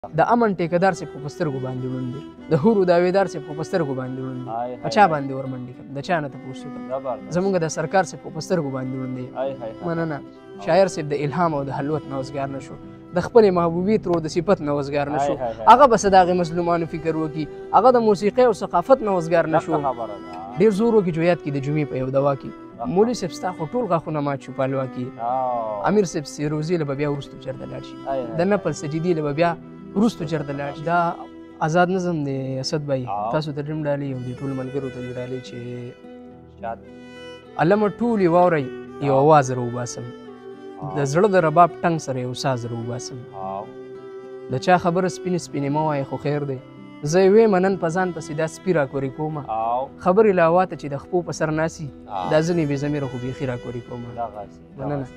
د امن ټیکهدار صاحب خو په سترګو باندې ړوند دی، د حورو دعویدار صاحب خو په سترګو باندې ړوند دی، په چا باندې ورمنډې کړم، د چا نه تپوس وکړم. زمونږ د سرکار صاحب خو په سترګو باندې ړوند دی. مننه. شاعر صاحب د الهام او د حلوت نه وزګار نه شو، د خپلې محبوبیت رو د صفت نه وزګار نه شو، هغه بس د هغې مظلومانو فکر وکړي، هغه د موسیقۍ او ثقافت نه وزګار نه شو. ډېر زور وکړي جویات کې د جمعې په یو دوا کې مولوي صاحب ستا خو ټول غاښونه مات شو په حلوا کې. امیر صاحب سیروزي له به بیا وروستو چېرته لاړ شي، د نفل سجدې له به بیا وروستو چېرته لاړ شي. دا آزاد نظم دی اسد بھائی، تاسو ته ډریم ډالۍ او دې ټولو ملګرو ته دې ډالۍ چې علمه ټولې واورئ یو اواز راوباسم، د زړه د رباب ټنګ سره یو ساز راوباسم. د چا خبره سپینې سپینې مه وایه خو خیر دی، زه یې ویمه نن په ځان پسې دا سپي راکورې کومه، خبرې له هوا ته چې د خپو په سر ناسي دا ځینې بې ضمیره خو بیخي راکورې کومه. مننه.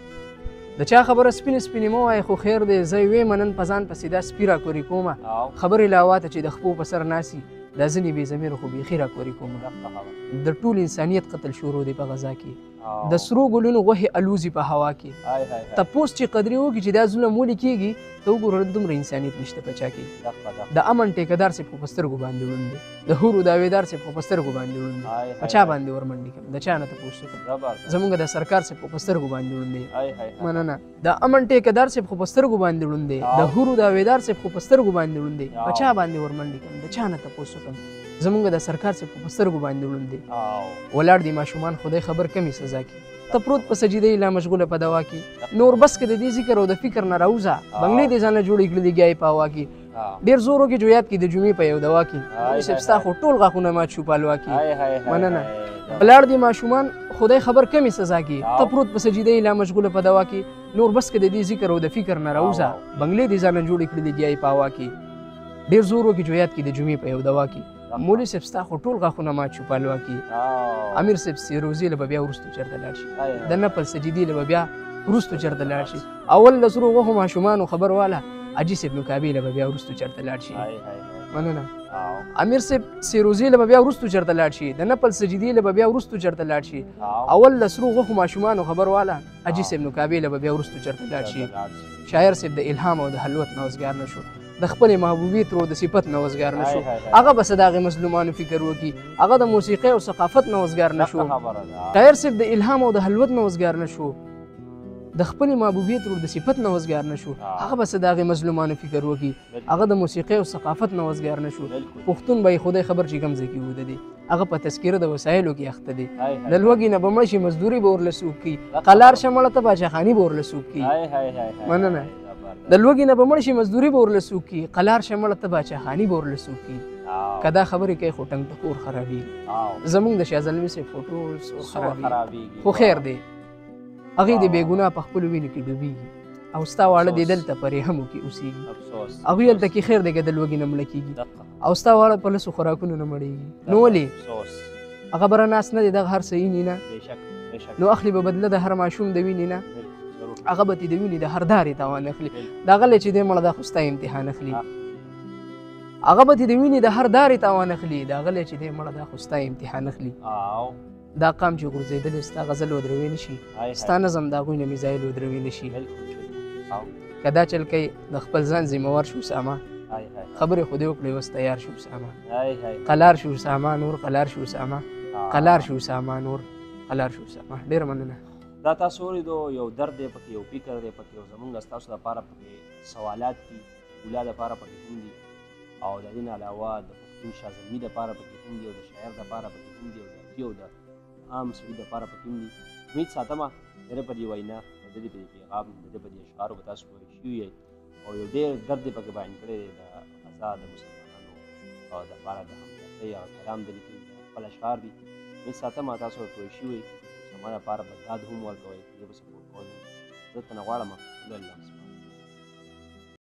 د چا خبره سپینې سپینې مه وایه خو خیر دی، زه یې ویمه نن په ځان پسې دا سپي راکورې کومه، خبرې له هوا ته چې د خپو په سر ناسي دا ځینې بې ضمیره خو بیخي راکورې کومه. د ټول انسانیت قتل شروع دی په غزا کې، د سرو ګلونو غوښې الوزي په هوا کې، تپوس چې قدرې وکړي چې دا ظلم ولې کېږي، ته وګوره دومره انسانیت نشته په چا کې. د امن ټیکهدار صاحب خو په سترګو باندې ړوند دی، د حورو دعویدار صاحب خو په سترګو باندې ړوند دی، په چا باندې ورمنډې کړم، د چا نه تپوس وکړم. زمونږ د سرکار صاحب خو په سترګو باندې ړوند دی. مننه. د امن ټیکهدار صاحب خو په سترګو باندې ړوند دی، د حورو دعویدار صاحب خو په سترګو باندې ړوند دی، په چا باندې ورمنډې کړم، د چا نه تپوس وکړم. زمونږ د سرکار صاحب خو په سترګو باندې ړوند دی. ولاړ دي ماشومان خدای خبر کمې سزا کې، ته پروت په سجدې لا مشغوله په دوا کې، نور بس کې د دې ذکر او د فکر نه راوځه، بنګلې دې ځانه جوړې کړي دي ګیایې په هوا کې. ډېر زور وکړي جویات کې د جمعې په یو دوا کې مولوي صاحب ستا خو ټول غاښونه مات شو په حلوا کې. مننه. ولاړ دي ماشومان خدای خبر کمې سزا کې، ته پروت په سجدې لا مشغوله په دوا کې، نور بس کې د دې ذکر او د فکر نه راوځه، بنګلې دې ځانه جوړې کړي دي ګیایې په هوا کې. ډېر زور وکړي جویات کې د جمعې په یو دوا کې مولوي صاحب ستا خو ټول غاښونه مات شو په حلوا کې. امیر صاحب سیروزي له به بیا وروستو چېرته لاړ شي، د نفل سجدې له به بیا وروستو چېرته لاړ شي. اول د سرو غوښو ماشومانو خبر واله حاجي صاحب نوکابې له به بیا وروستو چېرته لاړ شي. مننه. امیر صاحب سیروزي له به بیا وروستو چېرته لاړ شي، د نفل سجدې له به بیا وروستو چېرته لاړ شي. اول د سرو غوښو ماشومانو خبر واله حاجي صاحب نوکابې له به بیا وروستو چېرته لاړ شي. شاعر صاحب د الهام او د حلوت نه وزګار نه شو، د خپلې محبوبیت رو د صفت نه وزګار نه شو، هغه بس د هغې مظلومانو فکر وکړي، هغه د موسیقۍ او ثقافت نه وزګار نه شو. شاعر صاحب د الهام او د حلوت نه وزګار نه شو، د خپلې محبوبیت رو د صفت نه وزګار نه شو، هغه بس د هغې مظلومانو فکر وکړي، هغه د موسیقۍ او ثقافت نه وزګار نه شو. پښتون به یې خدای خبر چې کوم ځای کې وده دی، هغه په تذکره د وسایلو کې اخته دی، د لوږې نه به مړ شي مزدوري به ورله څوک کوي، قلار شه مړه ته باچاخاني به ورله څوک کوي. مننه. د لوږې نه به مړ شي مزدوري به ورله څوک کوي، قلار شه مړه ته باچاخاني به ورله څوک کوي. که دا خبرې کوي خو ټنګ ټکور خرابېږي. زمونږ د شاه زلمي صاحب خو ټول خرابېږي، خو خیر دی، هغوی د بېګناه په خپلو وینو کې ډوبېږي، او ستا واړه دې دلته په ریحمو کې اوسېږي، هغوی هلته کې خیر دی که د لوږې نه مړه کېږي، او ستا واړه په لسو خوراکونو نه مړېږي. نو ولې هغه به راناست نه دی دغه هر څه ویني نه، نو اخلي به بدله د هر ماشوم د وینې نه، هغه به تې د وینې د هر دارې تاوان اخلي، دا غلی چې دی مړه دا خو ستا امتحان اخلي، هغه به تې د وینې د هر دارې تاوان اخلي، دا غلی چې دی مړه دا خو ستا امتحان اخلي. دا قام چې غورځېدلی ستا غزل ودروي نه شي، ستا نظم د هغوی نه میزایل ودروي نه شي. که دا چل کوي د خپل ځان ذمهوار شو اسامه، خبرې خو دې وکړې اوس تیار شو اسامه، قلار شو اسامه نور قلار شو اسامه، قلار شو اسامه نور قلار شو اسامه. ډېره مننه. دا تاسو اورېدو یو درد دی پکې، یو فکر دی پکې، او زمونږ ستاسو دپاره پکې سوالات دي، اولا دپاره پکې هم دي، او د دې نه علاوه د پښتون شاه زلمي دپاره پکې هم دي، او د شاعر دپاره پکې هم دي، او د حاجي او د عام سړي دپاره پکې هم دي. امید ساتمه د ده په دې وینا، د دې په دې پیغام، د ده په دې اشعارو به تاسو پوه شوي یئ، او یو ډېر درد یې پکې بیان کړی دی د غزا د مسلمانانو دپاره د همدردۍ هغه کلام ده لیکلي دي، خپل اشعار دي. امید ساتمه تاسو به پوه شوي، زما دپاره به ډاډ هم ورکوئ، زه به سپورټ کوم. زه ترنه غواړم الله